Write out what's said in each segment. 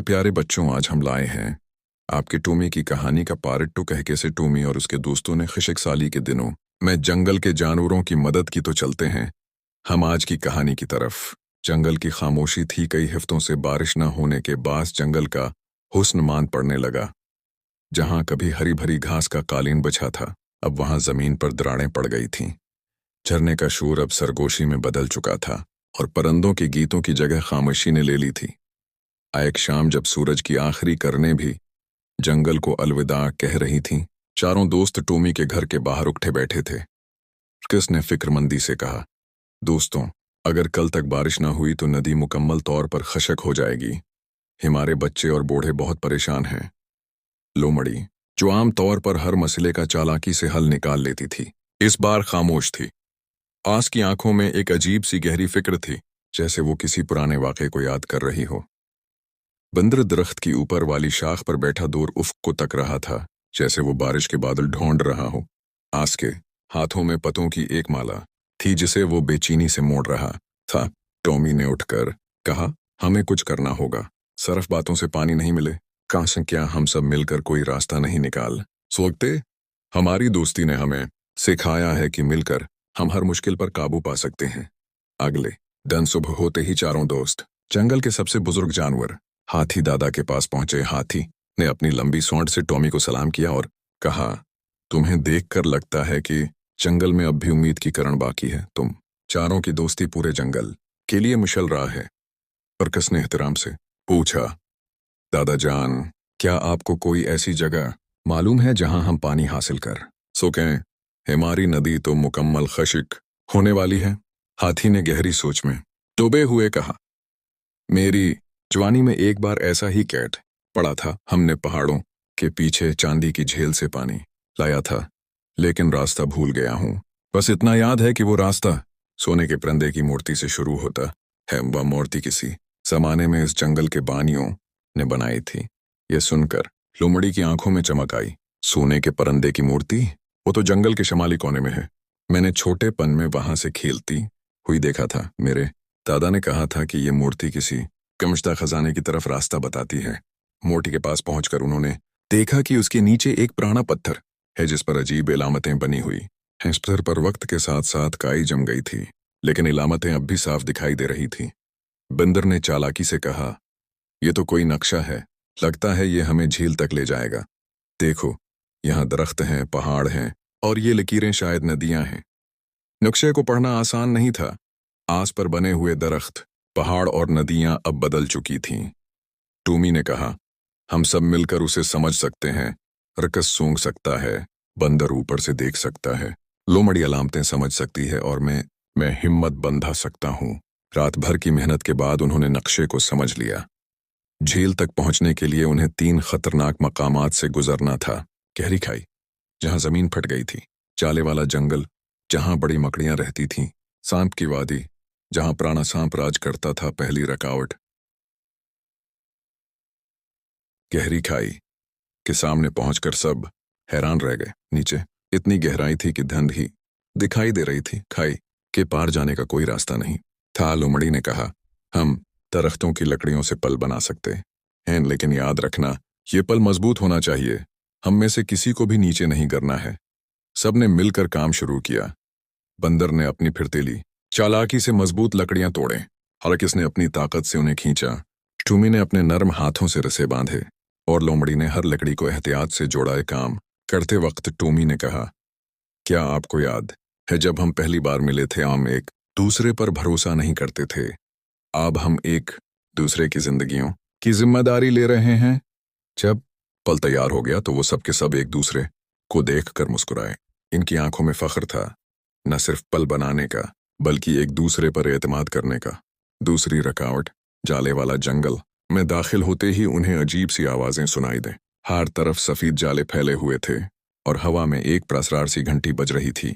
प्यारे बच्चों, आज हम लाए हैं आपके टूमी की कहानी का पार्ट 2। कहके से टूमी और उसके दोस्तों ने खिशक साली के दिनों में जंगल के जानवरों की मदद की। तो चलते हैं हम आज की कहानी की तरफ। जंगल की खामोशी थी। कई हफ्तों से बारिश न होने के बाद जंगल का हुस्न मान पड़ने लगा। जहां कभी हरी भरी घास का कालीन बिछा था, अब वहां जमीन पर दरारें पड़ गई थीं। झरने का शोर अब सरगोशी में बदल चुका था और परिंदों के गीतों की जगह खामोशी ने ले ली थी। एक शाम जब सूरज की आखिरी करने भी जंगल को अलविदा कह रही थीं, चारों दोस्त टोमी के घर के बाहर उठे बैठे थे। किस ने फिक्रमंदी से कहा, दोस्तों, अगर कल तक बारिश ना हुई तो नदी मुकम्मल तौर पर खशक हो जाएगी। हमारे बच्चे और बूढ़े बहुत परेशान हैं। लोमड़ी, जो आम तौर पर हर मसले का चालाकी से हल निकाल लेती थी, इस बार खामोश थी। आस की आंखों में एक अजीब सी गहरी फिक्र थी, जैसे वो किसी पुराने वाक़े को याद कर रही हो। बंदर दरख्त की ऊपर वाली शाख पर बैठा दूर उफ़्क़ को तक रहा था, जैसे वो बारिश के बादल ढूंढ रहा हो। आस के हाथों में पतों की एक माला थी जिसे वो बेचैनी से मोड़ रहा था। टॉमी ने उठकर कहा, हमें कुछ करना होगा। सिर्फ बातों से पानी नहीं मिले। कहां से क्या हम सब मिलकर कोई रास्ता नहीं निकाल सकते? हमारी दोस्ती ने हमें सिखाया है कि मिलकर हम हर मुश्किल पर काबू पा सकते हैं। अगले दिन सुबह होते ही चारों दोस्त जंगल के सबसे बुजुर्ग जानवर हाथी दादा के पास पहुंचे। हाथी ने अपनी लंबी सोंड से टॉमी को सलाम किया और कहा, तुम्हें देखकर लगता है कि जंगल में अब भी उम्मीद की किरण बाकी है। तुम चारों की दोस्ती पूरे जंगल के लिए मुशल रहा है। पर किसने एहतराम से पूछा, दादाजान, क्या आपको कोई ऐसी जगह मालूम है जहां हम पानी हासिल कर सकें? हमारी नदी तो मुकम्मल खशिक होने वाली है। हाथी ने गहरी सोच में डूबे हुए कहा, मेरी जवानी में एक बार ऐसा ही कैट पड़ा था। हमने पहाड़ों के पीछे चांदी की झील से पानी लाया था, लेकिन रास्ता भूल गया हूं। बस इतना याद है कि वो रास्ता सोने के परिंदे की मूर्ति से शुरू होता है। वह मूर्ति किसी जमाने में इस जंगल के बानियों ने बनाई थी। यह सुनकर लोमड़ी की आंखों में चमक आई। सोने के परिंदे की मूर्ति? वो तो जंगल के शमाली कोने में है। मैंने छोटेपन में वहां से खेलती हुई देखा था। मेरे दादा ने कहा था कि यह मूर्ति किसी कमशदा खजाने की तरफ रास्ता बताती है। मूर्ति के पास पहुंचकर उन्होंने देखा कि उसके नीचे एक पुराना पत्थर है जिस पर अजीब इलामतें बनी हुई हैं। इस पत्थर पर वक्त के साथ साथ काई जम गई थी, लेकिन इलामतें अब भी साफ दिखाई दे रही थी। बंदर ने चालाकी से कहा, यह तो कोई नक्शा है। लगता है ये हमें झील तक ले जाएगा। देखो, यहाँ दरख्त हैं, पहाड़ हैं और ये लकीरें शायद नदियां हैं। नक्शे को पढ़ना आसान नहीं था। आस पर बने हुए दरख्त, पहाड़ और नदियां अब बदल चुकी थीं। टूमी ने कहा, हम सब मिलकर उसे समझ सकते हैं। रकस सूंघ सकता है, बंदर ऊपर से देख सकता है, लोमड़ी अलामतें समझ सकती है और मैं हिम्मत बंधा सकता हूं। रात भर की मेहनत के बाद उन्होंने नक्शे को समझ लिया। झील तक पहुंचने के लिए उन्हें 3 खतरनाक मकामात से गुजरना था। गहरी खाई जहां जमीन फट गई थी, जाले वाला जंगल जहां बड़ी मकड़ियां रहती थीं, सांप की वादी जहां पुराना सांप राज करता था। पहली रुकावट गहरी खाई के सामने पहुंचकर सब हैरान रह गए। नीचे इतनी गहराई थी कि धंध ही दिखाई दे रही थी। खाई के पार जाने का कोई रास्ता नहीं था। लोमड़ी ने कहा, हम दरख्तों की लकड़ियों से पल बना सकते हैं, लेकिन याद रखना, ये पल मजबूत होना चाहिए। हम में से किसी को भी नीचे नहीं गिरना है। सबने मिलकर काम शुरू किया। बंदर ने अपनी फिरतीली चालाकी से मजबूत लकड़ियां तोड़े, हर किसने अपनी ताकत से उन्हें खींचा। टूमी ने अपने नर्म हाथों से रस्से बांधे और लोमड़ी ने हर लकड़ी को एहतियात से जोड़ा। काम करते वक्त टूमी ने कहा, क्या आपको याद है जब हम पहली बार मिले थे, हम एक दूसरे पर भरोसा नहीं करते थे। अब हम एक दूसरे की जिंदगियों की जिम्मेदारी ले रहे हैं। जब पल तैयार हो गया तो वो सब के सब एक दूसरे को देखकर मुस्कुराए। इनकी आंखों में फख्र था, न सिर्फ पल बनाने का बल्कि एक दूसरे पर एतमाद करने का। दूसरी रुकावट जाले वाला जंगल में दाखिल होते ही उन्हें अजीब सी आवाजें सुनाई दें। हर तरफ सफेद जाले फैले हुए थे और हवा में एक प्रसरार सी घंटी बज रही थी।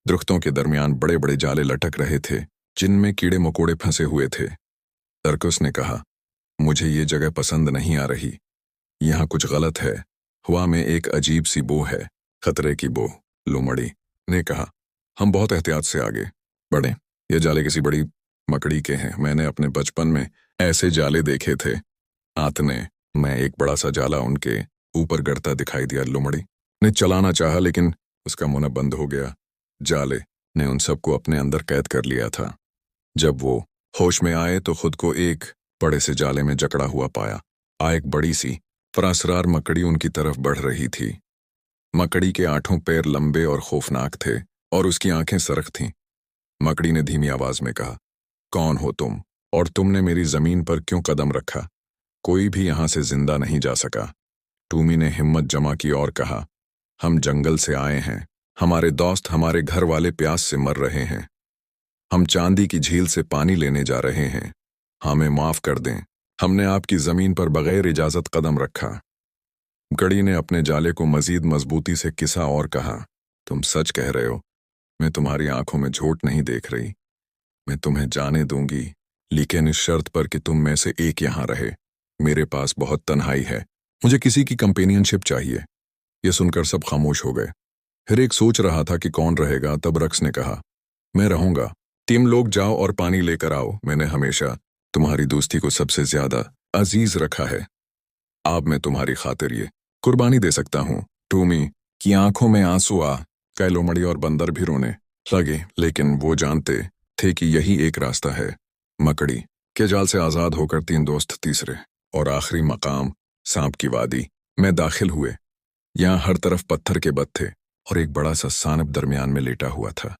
दरख्तों के दरमियान बड़े बड़े जाले लटक रहे थे जिनमें कीड़े मकोड़े फंसे हुए थे। तरकुस ने कहा, मुझे ये जगह पसंद नहीं आ रही। यहाँ कुछ गलत है। हवा में एक अजीब सी बो है, खतरे की बो। लोमड़ी ने कहा, हम बहुत एहतियात से आगे बढ़े। ये जाले किसी बड़ी मकड़ी के हैं। मैंने अपने बचपन में ऐसे जाले देखे थे। आतने मैं एक बड़ा सा जाला उनके ऊपर गड़ता दिखाई दिया। लोमड़ी ने चलाना चाहा लेकिन उसका मुंह बंद हो गया। जाले ने उन सबको अपने अंदर कैद कर लिया था। जब वो होश में आए तो खुद को एक बड़े से जाले में जकड़ा हुआ पाया। एक बड़ी सी फरासरार मकड़ी उनकी तरफ बढ़ रही थी। मकड़ी के आठों पैर लंबे और खौफनाक थे और उसकी आंखें सरख थीं। मकड़ी ने धीमी आवाज में कहा, कौन हो तुम और तुमने मेरी जमीन पर क्यों कदम रखा? कोई भी यहां से जिंदा नहीं जा सका। टूमी ने हिम्मत जमा की और कहा, हम जंगल से आए हैं। हमारे दोस्त, हमारे घर वाले प्यास से मर रहे हैं। हम चांदी की झील से पानी लेने जा रहे हैं। हमें माफ कर दें, हमने आपकी जमीन पर बगैर इजाजत कदम रखा। गड़ी ने अपने जाले को मजीद मजबूती से किसा और कहा, तुम सच कह रहे हो। मैं तुम्हारी आंखों में झूठ नहीं देख रही। मैं तुम्हें जाने दूंगी, लेकिन इस शर्त पर कि तुम में से एक यहां रहे। मेरे पास बहुत तन्हाई है, मुझे किसी की कंपेनियनशिप चाहिए। यह सुनकर सब खामोश हो गए। फिर एक सोच रहा था कि कौन रहेगा, तब रक्स ने कहा, मैं रहूंगा। तुम लोग जाओ और पानी लेकर आओ। मैंने हमेशा तुम्हारी दोस्ती को सबसे ज्यादा अजीज रखा है। अब मैं तुम्हारी खातिर ये कुर्बानी दे सकता हूँ। टूमी की आंखों में आंसू आ गए। लोमड़ी और बंदर भी रोने लगे, लेकिन वो जानते थे कि यही एक रास्ता है। मकड़ी के जाल से आजाद होकर तीन दोस्त तीसरे और आखिरी मकाम सांप की वादी में दाखिल हुए। यहाँ हर तरफ पत्थर के बत थे और एक बड़ा सा सांप दरमियान में लेटा हुआ था।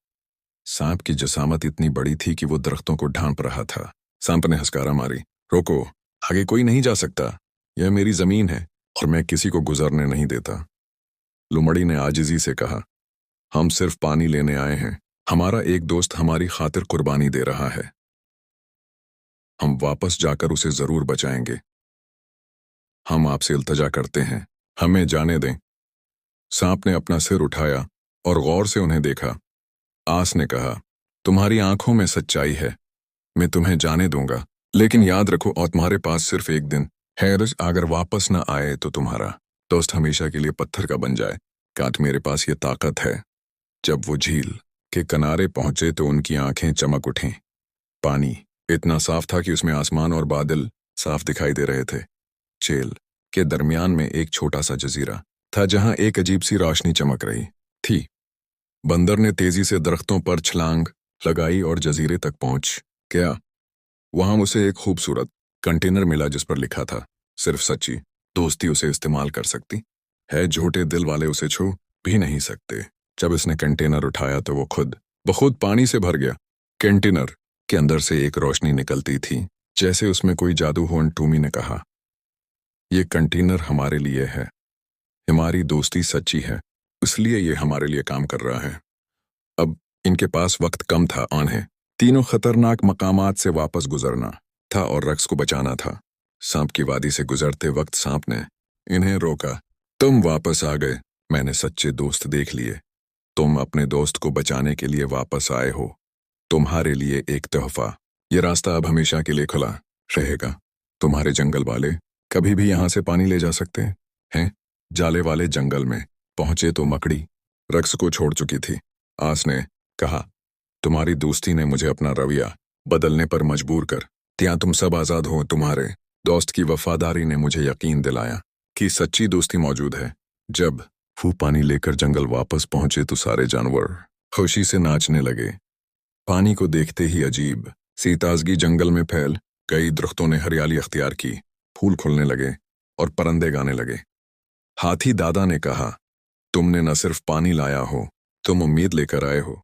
सांप की जसामत इतनी बड़ी थी कि वो दरख्तों को ढांप रहा था। सांप ने हंसकारा मारी, रोको, आगे कोई नहीं जा सकता। यह मेरी जमीन है और मैं किसी को गुजरने नहीं देता। लुमड़ी ने आजिजी से कहा, हम सिर्फ पानी लेने आए हैं। हमारा एक दोस्त हमारी खातिर कुर्बानी दे रहा है। हम वापस जाकर उसे जरूर बचाएंगे। हम आपसे इल्तजा करते हैं, हमें जाने दें। सांप ने अपना सिर उठाया और गौर से उन्हें देखा। आस ने कहा, तुम्हारी आंखों में सच्चाई है। मैं तुम्हें जाने दूंगा, लेकिन याद रखो और तुम्हारे पास सिर्फ एक दिन है। अगर वापस न आए तो तुम्हारा दोस्त हमेशा के लिए पत्थर का बन जाए। काट, मेरे पास ये ताकत है। जब वो झील के किनारे पहुंचे तो उनकी आंखें चमक उठीं। पानी इतना साफ था कि उसमें आसमान और बादल साफ दिखाई दे रहे थे। झील के दरमियान में एक छोटा सा जजीरा था जहां एक अजीब सी रोशनी चमक रही थी। बंदर ने तेजी से दरख्तों पर छलांग लगाई और जजीरे तक पहुंच गया। वहां उसे एक खूबसूरत कंटेनर मिला जिस पर लिखा था, सिर्फ सच्ची दोस्ती उसे इस्तेमाल कर सकती है, झूठे दिल वाले उसे छू भी नहीं सकते। जब इसने कंटेनर उठाया तो वो खुद ब खुद पानी से भर गया। कंटेनर के अंदर से एक रोशनी निकलती थी, जैसे उसमें कोई जादू हो। टूमी ने कहा, ये कंटेनर हमारे लिए है। हमारी दोस्ती सच्ची है, इसलिए ये हमारे लिए काम कर रहा है। अब इनके पास वक्त कम था। उन्हें तीनों खतरनाक मकामात से वापस गुजरना था और रक्स को बचाना था। सांप की वादी से गुजरते वक्त सांप ने इन्हें रोका। तुम वापस आ गए। मैंने सच्चे दोस्त देख लिए। तुम अपने दोस्त को बचाने के लिए वापस आए हो। तुम्हारे लिए एक तोहफा। ये रास्ता अब हमेशा के लिए खुला रहेगा। तुम्हारे जंगल वाले कभी भी यहां से पानी ले जा सकते हैं। जाले वाले जंगल में पहुंचे तो मकड़ी रक्स को छोड़ चुकी थी। आस ने कहा, तुम्हारी दोस्ती ने मुझे अपना रवैया बदलने पर मजबूर कर दिया। तुम सब आजाद हो। तुम्हारे दोस्त की वफादारी ने मुझे यकीन दिलाया कि सच्ची दोस्ती मौजूद है। जब वो पानी लेकर जंगल वापस पहुंचे तो सारे जानवर खुशी से नाचने लगे। पानी को देखते ही अजीब सी ताजगी जंगल में फैल गई। दरख्तों ने हरियाली अख्तियार की, फूल खुलने लगे और परिंदे गाने लगे। हाथी दादा ने कहा, तुमने न सिर्फ पानी लाया हो, तुम उम्मीद लेकर आए हो।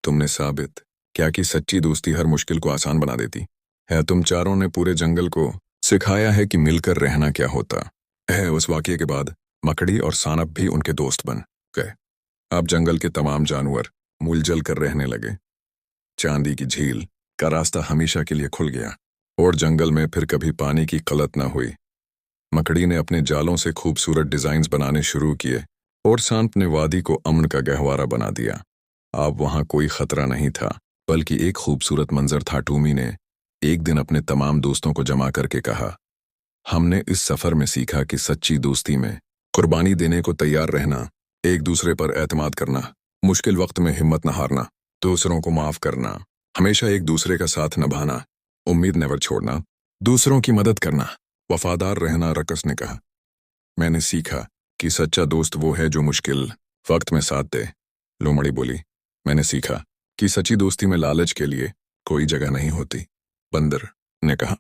तुमने साबित किया कि सच्ची दोस्ती हर मुश्किल को आसान बना देती है। तुम चारों ने पूरे जंगल को सिखाया है कि मिलकर रहना क्या होता है। उस वाकये के बाद मकड़ी और सांप भी उनके दोस्त बन गए। अब जंगल के तमाम जानवर मूलजल कर रहने लगे। चांदी की झील का रास्ता हमेशा के लिए खुल गया और जंगल में फिर कभी पानी की किल्लत न हुई। मकड़ी ने अपने जालों से खूबसूरत डिजाइन्स बनाने शुरू किए और सांप ने वादी को अमन का गहवारा बना दिया। अब वहां कोई खतरा नहीं था, बल्कि एक खूबसूरत मंजर था। टूमी ने एक दिन अपने तमाम दोस्तों को जमा करके कहा, हमने इस सफर में सीखा कि सच्ची दोस्ती में कुर्बानी देने को तैयार रहना, एक दूसरे पर एतमाद करना, मुश्किल वक्त में हिम्मत न हारना, दूसरों को माफ करना, हमेशा एक दूसरे का साथ निभाना, उम्मीद नेवर छोड़ना, दूसरों की मदद करना वफादार रहना, रकस ने कहा। मैंने सीखा कि सच्चा दोस्त वो है जो मुश्किल वक्त में साथ दे, लोमड़ी बोली। मैंने सीखा कि सच्ची दोस्ती में लालच के लिए कोई जगह नहीं होती, बंदर ने कहा।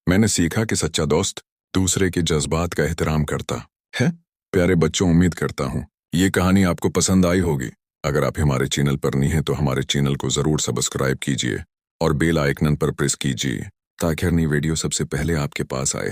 मैंने सीखा कि सच्चा दोस्त दूसरे के जज्बात का एहतराम करता है। प्यारे बच्चों, उम्मीद करता हूँ ये कहानी आपको पसंद आई होगी। अगर आप हमारे चैनल पर नहीं हैं तो हमारे चैनल को ज़रूर सब्सक्राइब कीजिए और बेल आइकन पर प्रेस कीजिए ताकि हर नई वीडियो सबसे पहले आपके पास आए।